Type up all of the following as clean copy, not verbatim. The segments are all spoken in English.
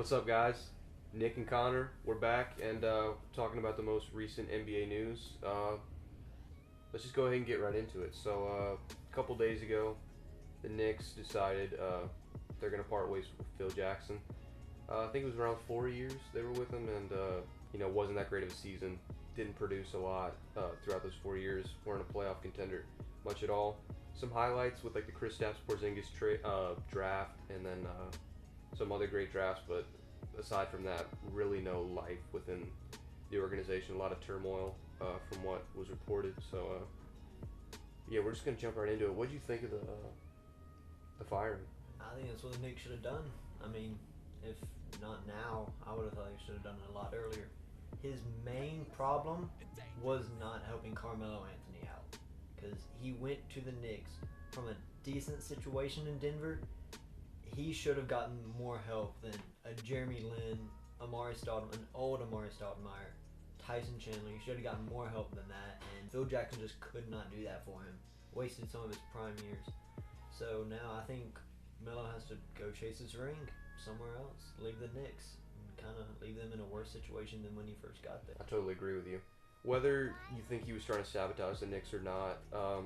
What's up, guys? Nick and Connor, we're back and talking about the most recent NBA news. Let's just go ahead and get right into it. A couple days ago, the Knicks decided they're going to part ways with Phil Jackson. I think it was around 4 years they were with him, and wasn't that great of a season. Didn't produce a lot throughout those 4 years. Weren't a playoff contender much at all. Some highlights with like the Kristaps Porzingis draft, and then some other great drafts, but aside from that, really no life within the organization. A lot of turmoil from what was reported. Yeah, we're just gonna jump right into it. What do you think of the firing? I think that's what the Knicks should have done. I mean, if not now, I would have thought he should have done it a lot earlier. His main problem was not helping Carmelo Anthony out because he went to the Knicks from a decent situation in Denver. He should have gotten more help than a Jeremy Lin, an old Amari Stoudemire, Tyson Chandler. He should have gotten more help than that, and Phil Jackson just could not do that for him. Wasted some of his prime years. So now I think Melo has to go chase his ring somewhere else. Leave the Knicks and kind of leave them in a worse situation than when he first got there. I totally agree with you. Whether you think he was trying to sabotage the Knicks or not, or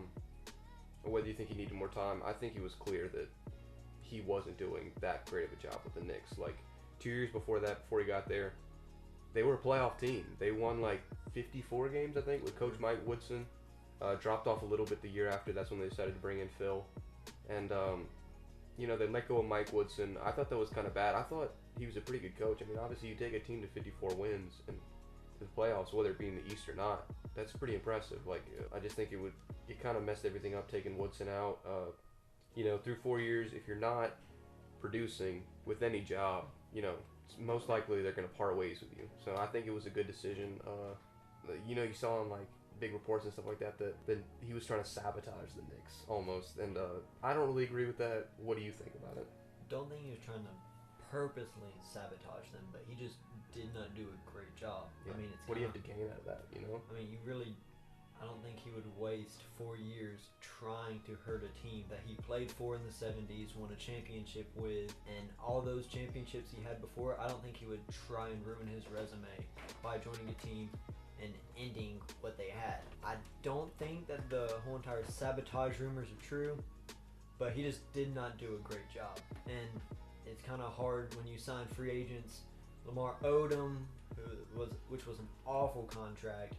whether you think he needed more time, I think it was clear that he wasn't doing that great of a job with the Knicks. Like 2 years before that, before he got there, they were a playoff team. They won like 54 games, I think, with Coach Mike Woodson. Dropped off a little bit the year after. That's when they decided to bring in Phil. And, they let go of Mike Woodson. I thought that was kind of bad. I thought he was a pretty good coach. I mean, obviously, you take a team to 54 wins in the playoffs, whether it be in the East or not. That's pretty impressive. Like, I just think it kind of messed everything up, taking Woodson out. Through 4 years, if you're not producing with any job, most likely they're going to part ways with you. So I think it was a good decision. You saw in like big reports and stuff like that he was trying to sabotage the Knicks almost, and I don't really agree with that. What do you think about it? Don't think he was trying to purposely sabotage them, but he just did not do a great job. Yeah. I mean, what do you have to gain out of that? I mean, I don't think he would waste 4 years trying to hurt a team that he played for in the 70s, won a championship with, and all those championships he had before. I don't think he would try and ruin his resume by joining a team and ending what they had. I don't think that the whole entire sabotage rumors are true, but he just did not do a great job. And it's kind of hard when you sign free agents. Lamar Odom, which was an awful contract.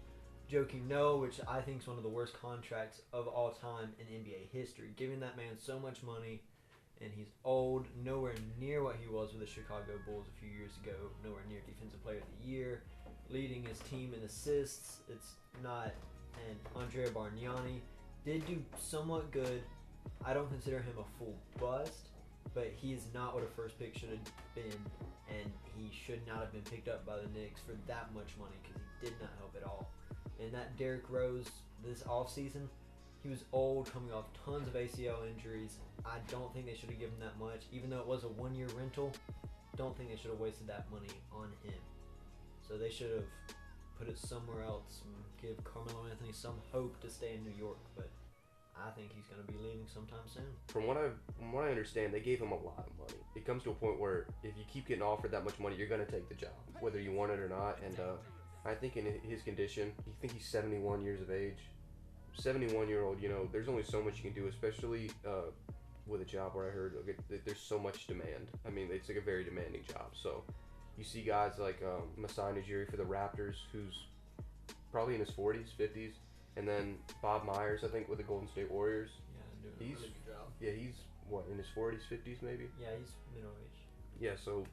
Joakim Noah, which I think is one of the worst contracts of all time in NBA history. Giving that man so much money, and he's old, nowhere near what he was with the Chicago Bulls a few years ago, nowhere near Defensive Player of the Year, leading his team in assists. It's not. And Andrea Bargnani did do somewhat good. I don't consider him a full bust, but he is not what a first pick should have been, and he should not have been picked up by the Knicks for that much money because he did not help at all. And that Derrick Rose this offseason, he was old, coming off tons of ACL injuries. I don't think they should have given that much. Even though it was a one-year rental, don't think they should have wasted that money on him. So they should have put it somewhere else and give Carmelo Anthony some hope to stay in New York. But I think he's going to be leaving sometime soon. From what I understand, they gave him a lot of money. It comes to a point where if you keep getting offered that much money, you're going to take the job, whether you want it or not. And I think in his condition, you think he's 71 years of age. 71-year-old, there's only so much you can do, especially with a job where I heard there's so much demand. I mean, it's like a very demanding job. So you see guys like Masai Ujiri for the Raptors, who's probably in his 40s, 50s, and then Bob Myers, I think, with the Golden State Warriors. Yeah, doing a really good job. Yeah, he's what, in his 40s, 50s maybe? Yeah, he's middle age. Yeah, so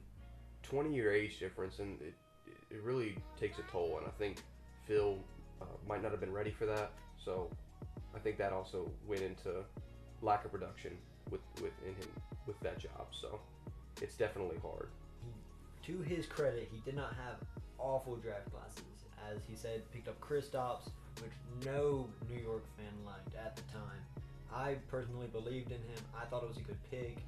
20-year age difference, and it really takes a toll, and I think Phil might not have been ready for that. So I think that also went into lack of production in him with that job. So it's definitely hard. To his credit, he did not have awful draft classes. As he said, picked up Kristaps, which no New York fan liked at the time. I personally believed in him. I thought it was a good pick,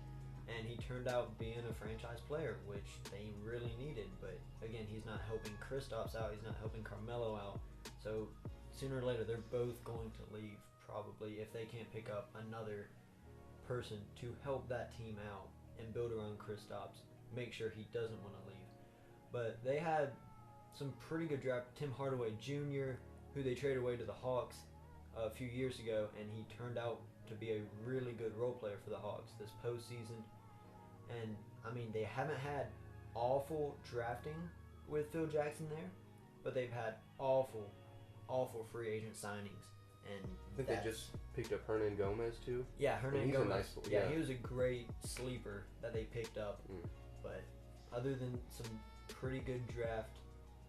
and he turned out being a franchise player, which they really needed. But again, he's not helping Kristaps out. He's not helping Carmelo out. So sooner or later, they're both going to leave, probably, if they can't pick up another person to help that team out and build around Kristaps. make sure he doesn't want to leave. But they had some pretty good draft. Tim Hardaway Jr., who they traded away to the Hawks a few years ago, and he turned out to be a really good role player for the Hawks this postseason. And I mean, they haven't had awful drafting with Phil Jackson there, but they've had awful free agent signings. And I think they just picked up Hernan Gomez too. Yeah, Hernan he's Gomez. A nice, yeah, he was a great sleeper that they picked up. But other than some pretty good draft,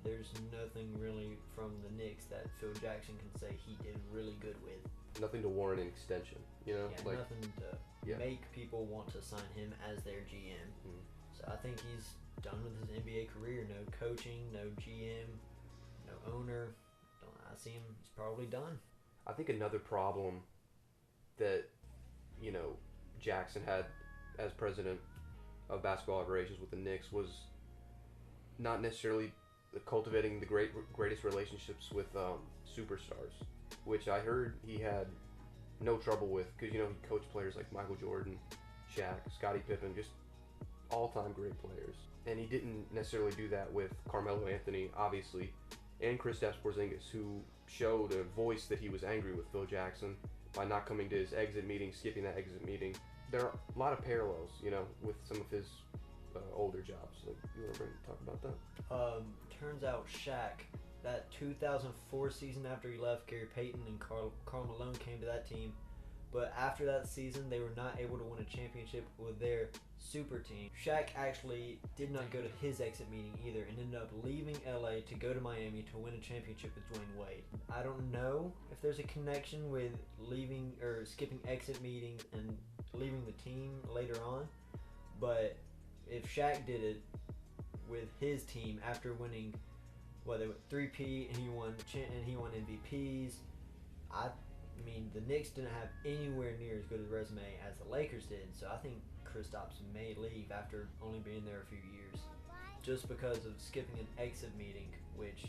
there's nothing really from the Knicks that Phil Jackson can say he did really good with. Nothing to warrant an extension, you know? Yeah, nothing to make people want to sign him as their GM. So I think he's done with his NBA career. No coaching, no GM, no owner. I see him, he's probably done. I think another problem that, you know, Jackson had as president of basketball operations with the Knicks was not necessarily cultivating the greatest relationships with superstars, which I heard he had no trouble with because, you know, he coached players like Michael Jordan, Shaq, Scottie Pippen, just all-time great players. And he didn't necessarily do that with Carmelo Anthony, obviously, and Kristaps Porzingis, who showed a voice that he was angry with Phil Jackson by not coming to his exit meeting, skipping that exit meeting. There are a lot of parallels, you know, with some of his older jobs. Like, you want to talk about that? Turns out Shaq, that 2004 season after he left, Gary Payton and Karl Malone came to that team. But after that season, they were not able to win a championship with their super team. Shaq actually did not go to his exit meeting either and ended up leaving LA to go to Miami to win a championship with Dwayne Wade. I don't know if there's a connection with leaving or skipping exit meetings and leaving the team later on, but if Shaq did it with his team after winning, well, they went 3P and he won MVPs. I mean, the Knicks didn't have anywhere near as good a resume as the Lakers did, so I think Kristaps may leave after only being there a few years, just because of skipping an exit meeting, which,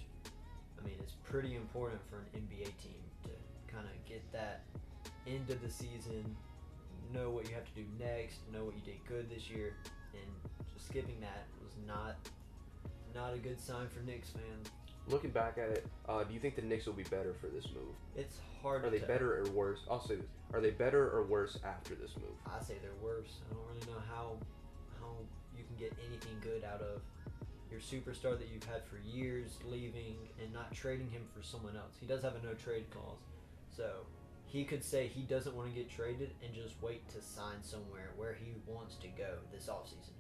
I mean, is pretty important for an NBA team to kind of get that end of the season, know what you have to do next, know what you did good this year, and just skipping that was not a good sign for Knicks fans. Looking back at it, do you think the Knicks will be better for this move? It's hard to tell. Are they better or worse? I'll say this. Are they better or worse after this move? I say they're worse. I don't really know how you can get anything good out of your superstar that you've had for years leaving and not trading him for someone else. He does have a no trade clause. So he could say he doesn't want to get traded and just wait to sign somewhere where he wants to go this offseason.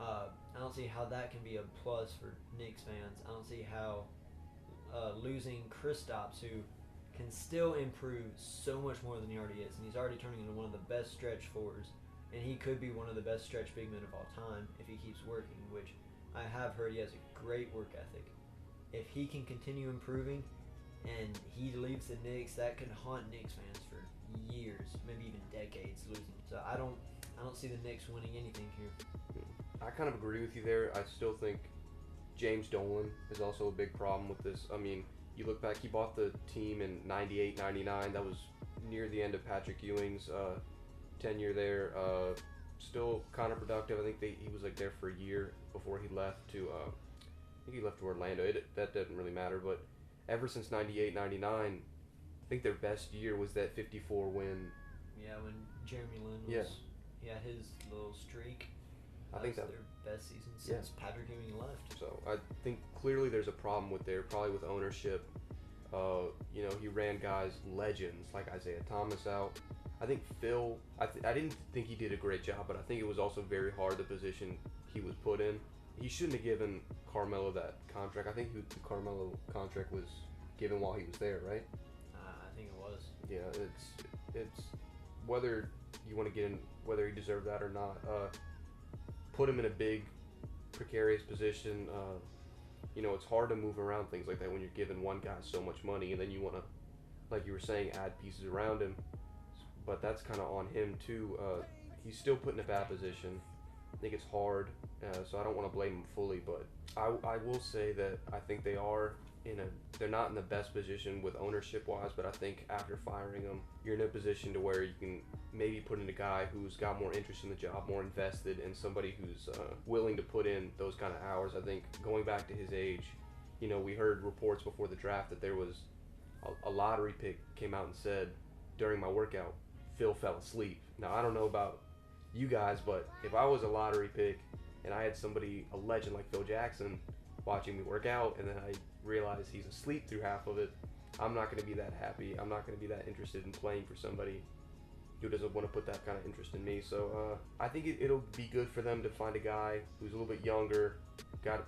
I don't see how that can be a plus for Knicks fans. I don't see how losing Kristaps, who can still improve so much more than he already is, and he's already turning into one of the best stretch fours, and he could be one of the best stretch big men of all time if he keeps working, which I have heard he has a great work ethic. If he can continue improving and he leaves the Knicks, that could haunt Knicks fans for years, maybe even decades, losing. So I don't see the Knicks winning anything here. I kind of agree with you there. I still think James Dolan is also a big problem with this. I mean, you look back, he bought the team in 98, 99. That was near the end of Patrick Ewing's tenure there. Still kind of productive. I think he was like there for a year before he left to, I think he left to Orlando. That doesn't really matter, but ever since 98, 99, I think their best year was that 54 win. Yeah, when Jeremy Lin was, he had his little streak. I think that's their best season since Patrick Ewing left. So I think clearly there's a problem probably with ownership. You know, he ran guys, legends like Isaiah Thomas out. I think Phil, I didn't think he did a great job, but I think it was also very hard the position he was put in. He shouldn't have given Carmelo that contract. I think the Carmelo contract was given while he was there, right? I think it was. Yeah, it's whether you want to get in, whether he deserved that or not. Put him in a big, precarious position. You know, it's hard to move around things like that when you're giving one guy so much money and then you want to, like you were saying, add pieces around him. But that's kind of on him too. He's still put in a bad position. I think it's hard, so I don't want to blame him fully. But I will say that I think they are they're not in the best position with ownership wise, but I think after firing him, you're in a position to where you can maybe put in a guy who's got more interest in the job, more invested, and somebody who's willing to put in those kind of hours. I think going back to his age, we heard reports before the draft that there was a lottery pick came out and said during my workout, Phil fell asleep. Now, I don't know about you guys, but if I was a lottery pick and I had somebody, a legend like Phil Jackson, watching me work out, and then I realize he's asleep through half of it, I'm not going to be that happy. I'm not going to be that interested in playing for somebody who doesn't want to put that kind of interest in me. So I think it'll be good for them to find a guy who's a little bit younger, got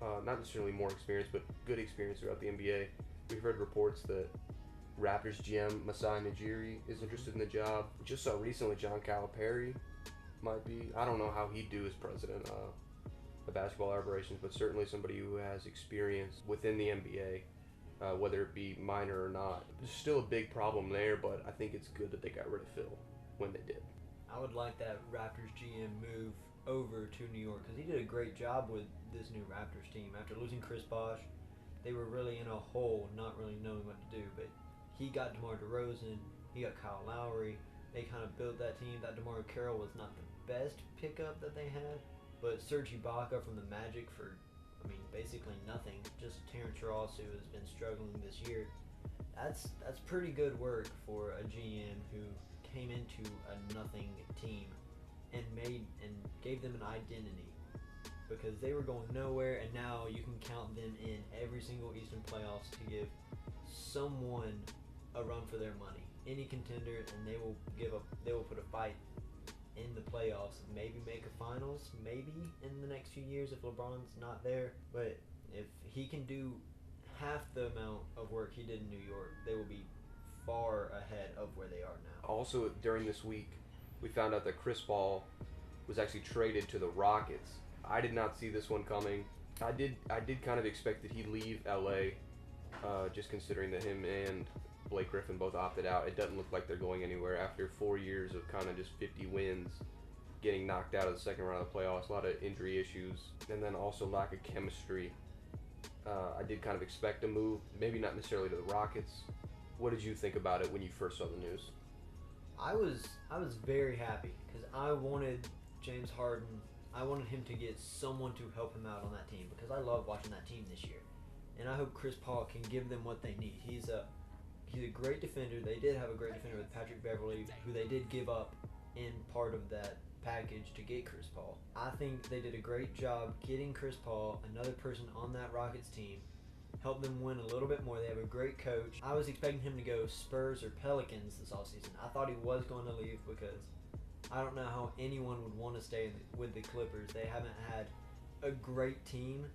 not necessarily more experience, but good experience throughout the NBA. We've heard reports that Raptors GM Masai Ujiri is interested in the job. Just saw recently John Calipari might be. I don't know how he'd do as president of basketball operations, but certainly somebody who has experience within the NBA, whether it be minor or not. There's still a big problem there, but I think it's good that they got rid of Phil when they did. I would like that Raptors GM move over to New York because he did a great job with this new Raptors team. After losing Chris Bosh, they were really in a hole, not really knowing what to do, but he got DeMar DeRozan, he got Kyle Lowry. They kind of built that team. That DeMar Carroll was not the best pickup that they had, but Serge Ibaka from the Magic for, basically nothing. Just Terrence Ross, who has been struggling this year. That's pretty good work for a GM who came into a nothing team and gave them an identity, because they were going nowhere, and now you can count them in every single Eastern playoffs to give someone a run for their money. Any contender, and they will put a fight in the playoffs, maybe make a finals, maybe in the next few years if LeBron's not there. But if he can do half the amount of work he did in New York, they will be far ahead of where they are now. Also, during this week, we found out that Chris Paul was actually traded to the Rockets. I did not see this one coming. I did kind of expect that he'd leave LA, just considering that him and Blake Griffin both opted out. It doesn't look like they're going anywhere after 4 years of kind of just 50 wins, getting knocked out of the second round of the playoffs, a lot of injury issues, and then also lack of chemistry. I did kind of expect a move, maybe not necessarily to the Rockets. What did you think about it when you first saw the news? I was very happy because I wanted James Harden. I wanted him to get someone to help him out on that team because I love watching that team this year, and I hope Chris Paul can give them what they need. He's a great defender. They did have a great defender with Patrick Beverley, who they did give up in part of that package to get Chris Paul. I think they did a great job getting Chris Paul, another person on that Rockets team, help them win a little bit more. They have a great coach. I was expecting him to go Spurs or Pelicans this offseason. I thought he was going to leave because I don't know how anyone would want to stay with the Clippers. They haven't had a great team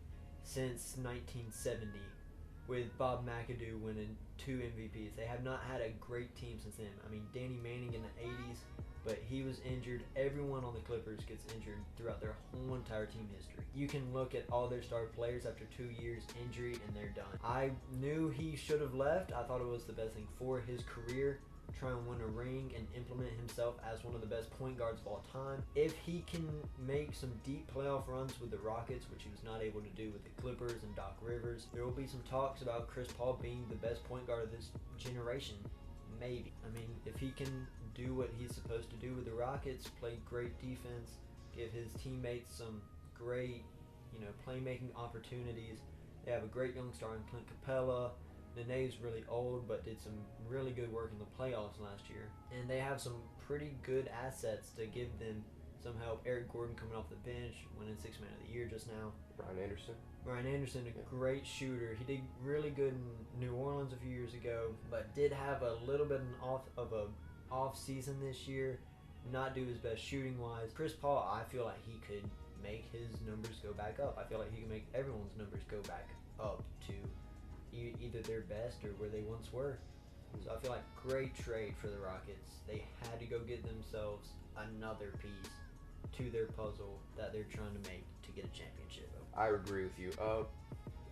since 1970 with Bob McAdoo winning 2 MVPs. They have not had a great team since then. Danny Manning in the 80s, but he was injured. Everyone on the Clippers gets injured throughout their whole entire team history. You can look at all their star players after 2 years injury and they're done. I knew he should have left. I thought it was the best thing for his career. Try and win a ring and implement himself as one of the best point guards of all time. If he can make some deep playoff runs with the Rockets, which he was not able to do with the Clippers and Doc Rivers, there will be some talks about Chris Paul being the best point guard of this generation. Maybe. If he can do what he's supposed to do with the Rockets, play great defense, give his teammates some great, playmaking opportunities. They have a great young star in Clint Capella. Nene's really old, but did some really good work in the playoffs last year. And they have some pretty good assets to give them some help. Eric Gordon coming off the bench, winning 6th Man of the Year just now. Brian Anderson, a great shooter. He did really good in New Orleans a few years ago, but did have a little bit of a off season this year. Not do his best shooting wise. Chris Paul, I feel like he could make his numbers go back up. I feel like he can make everyone's numbers go back up to either their best or where they once were. So I feel like great trade for the Rockets. They had to go get themselves another piece to their puzzle that they're trying to make to get a championship. I agree with you.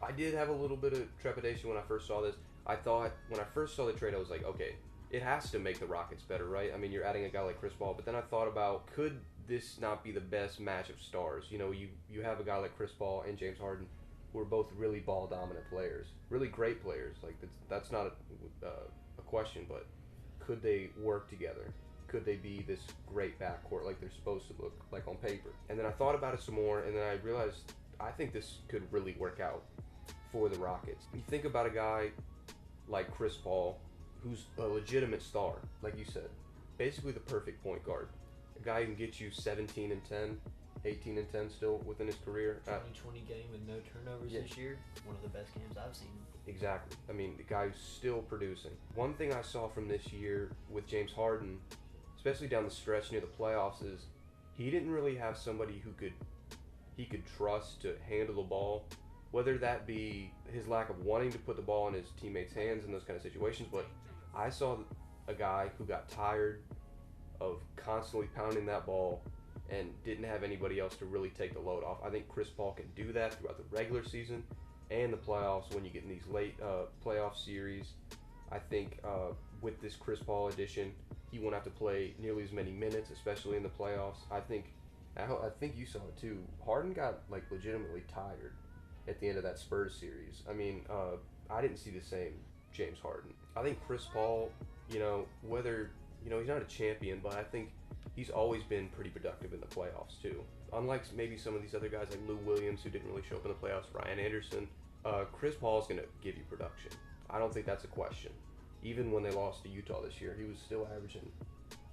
I did have a little bit of trepidation when I first saw this. I thought when I first saw the trade, I was like, okay, it has to make the Rockets better, right? You're adding a guy like Chris Paul, but then I thought about, could this not be the best match of stars? You have a guy like Chris Paul and James Harden. who are both really ball dominant players, really great players. Like that's not a question, but could they work together? Could they be this great backcourt like they're supposed to look like on paper? And then I thought about it some more, and then I realized I think this could really work out for the Rockets. You think about a guy like Chris Paul, who's a legitimate star, like you said, basically the perfect point guard. A guy who can get you 17 and 10, 18 and 10 still within his career. 20 game with no turnovers this year. One of the best games I've seen. Exactly. I mean, the guy who's still producing. One thing I saw from this year with James Harden, especially down the stretch near the playoffs, is he didn't really have somebody who he could trust to handle the ball, whether that be his lack of wanting to put the ball in his teammates' hands in those kind of situations. But I saw a guy who got tired of constantly pounding that ball and didn't have anybody else to really take the load off. I think Chris Paul can do that throughout the regular season and the playoffs when you get in these late playoff series. I think with this Chris Paul addition, he won't have to play nearly as many minutes, especially in the playoffs. I think you saw it too. Harden got like legitimately tired at the end of that Spurs series. I mean, I didn't see the same James Harden. I think Chris Paul, whether he's not a champion, but I think he's always been pretty productive in the playoffs too. Unlike maybe some of these other guys like Lou Williams who didn't really show up in the playoffs, Ryan Anderson, Chris Paul is going to give you production. I don't think that's a question. Even when they lost to Utah this year, he was still averaging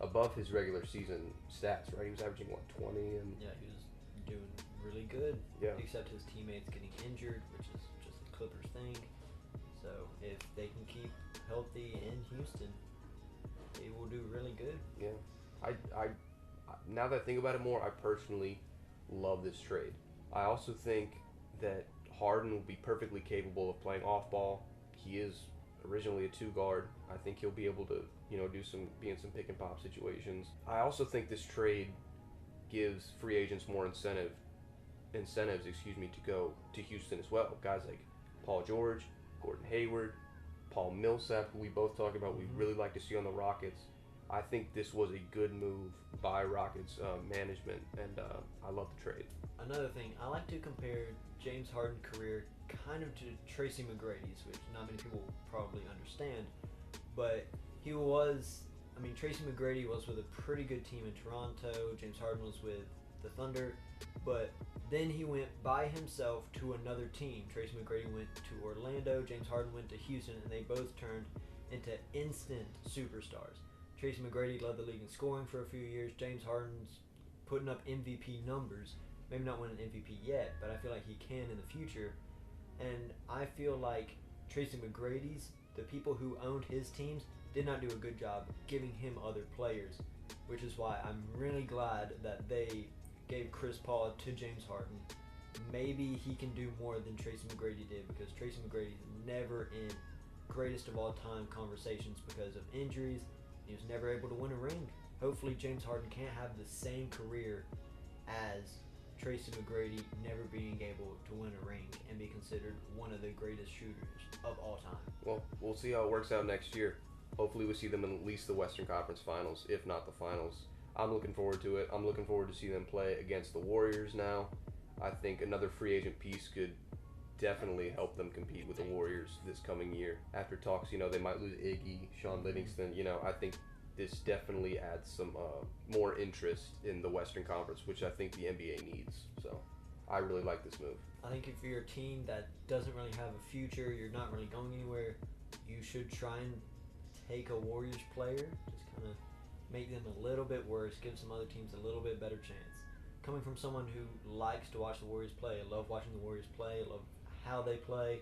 above his regular season stats, right? He was averaging, 20? Yeah, he was doing really good. Yeah. Except his teammates getting injured, which is just the Clippers thing. So if they can keep healthy in Houston, they will do really good. Yeah. I now that I think about it more, I personally love this trade. I also think that Harden will be perfectly capable of playing off ball. He is originally a two guard. I think he'll be able to, be in some pick and pop situations. I also think this trade gives free agents more incentives, to go to Houston as well. Guys like Paul George, Gordon Hayward, Paul Millsap, who we both talk about, we really like to see on the Rockets. I think this was a good move by Rockets management, and I love the trade. Another thing, I like to compare James Harden's career kind of to Tracy McGrady's, which not many people probably understand, but Tracy McGrady was with a pretty good team in Toronto. James Harden was with the Thunder, but then he went by himself to another team. Tracy McGrady went to Orlando, James Harden went to Houston, and they both turned into instant superstars. Tracy McGrady led the league in scoring for a few years. James Harden's putting up MVP numbers. Maybe not winning MVP yet, but I feel like he can in the future. And I feel like Tracy McGrady's, the people who owned his teams, did not do a good job giving him other players, which is why I'm really glad that they gave Chris Paul to James Harden. Maybe he can do more than Tracy McGrady did, because Tracy McGrady's never in greatest of all time conversations because of injuries. He was never able to win a ring. Hopefully James Harden can't have the same career as Tracy McGrady, never being able to win a ring and be considered one of the greatest shooters of all time. Well, we'll see how it works out next year. Hopefully we see them in at least the Western Conference Finals, if not the Finals. I'm looking forward to it. I'm looking forward to see them play against the Warriors now. I think another free agent piece could definitely help them compete with the Warriors this coming year. After talks, they might lose Iggy, Sean Livingston. I think this definitely adds some more interest in the Western Conference, which I think the NBA needs. So I really like this move. I think if you're a team that doesn't really have a future, you're not really going anywhere, you should try and take a Warriors player, just kind of make them a little bit worse, give some other teams a little bit better chance. Coming from someone who likes to watch the Warriors play, I love watching the Warriors play, I love how they play.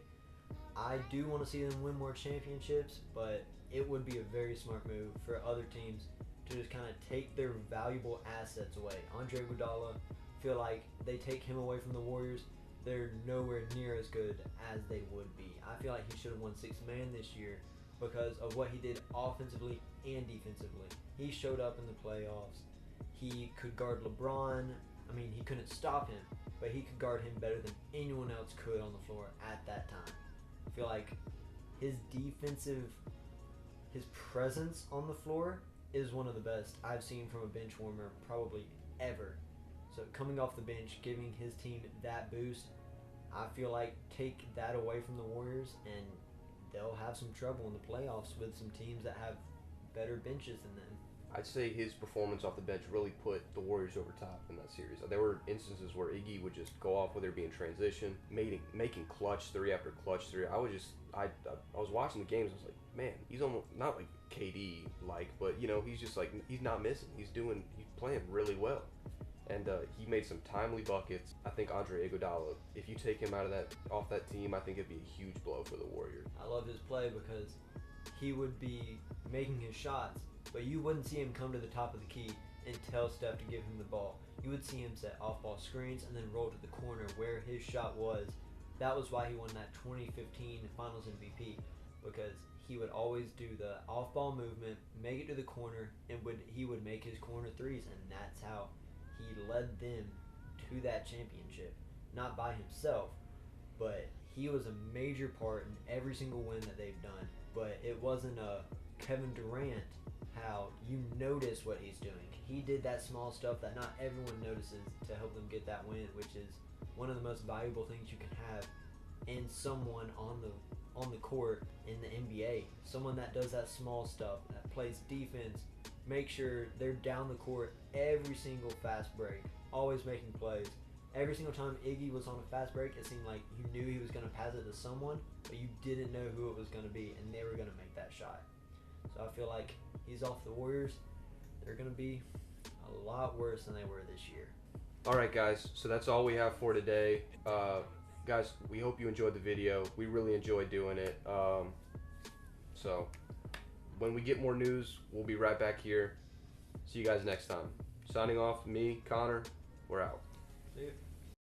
I do want to see them win more championships, but it would be a very smart move for other teams to just kind of take their valuable assets away. Andre Iguodala, feel like they take him away from the Warriors, they're nowhere near as good as they would be. I feel like he should have won Sixth Man this year because of what he did offensively and defensively. He showed up in the playoffs. He could guard LeBron. He couldn't stop him, but he could guard him better than anyone else could on the floor at that time. I feel like his presence on the floor is one of the best I've seen from a bench warmer probably ever. So coming off the bench, giving his team that boost, I feel like take that away from the Warriors, and they'll have some trouble in the playoffs with some teams that have better benches than them. I'd say his performance off the bench really put the Warriors over top in that series. There were instances where Iggy would just go off, whether it be in transition, making clutch three after clutch three. I was watching the games. I was like, man, he's almost not like KD like, but you know, he's just like he's not missing. He's playing really well, and he made some timely buckets. I think Andre Iguodala, if you take him off that team, I think it'd be a huge blow for the Warriors. I love his play because he would be making his shots, but you wouldn't see him come to the top of the key and tell Steph to give him the ball. You would see him set off-ball screens and then roll to the corner where his shot was. That was why he won that 2015 Finals MVP, because he would always do the off-ball movement, make it to the corner, and he would make his corner threes, and that's how he led them to that championship. Not by himself, but he was a major part in every single win that they've done. But it wasn't a Kevin Durant, how you notice what he's doing. He did that small stuff that not everyone notices to help them get that win, which is one of the most valuable things you can have in someone on the court in the NBA. Someone that does that small stuff, that plays defense, make sure they're down the court every single fast break, always making plays. Every single time Iggy was on a fast break, it seemed like you knew he was going to pass it to someone, but you didn't know who it was going to be, and they were going to make that shot. So I feel like he's off the Warriors. They're going to be a lot worse than they were this year. All right, guys. So that's all we have for today. Guys, we hope you enjoyed the video. We really enjoyed doing it. So when we get more news, we'll be right back here. See you guys next time. Signing off, me, Connor. We're out. See you.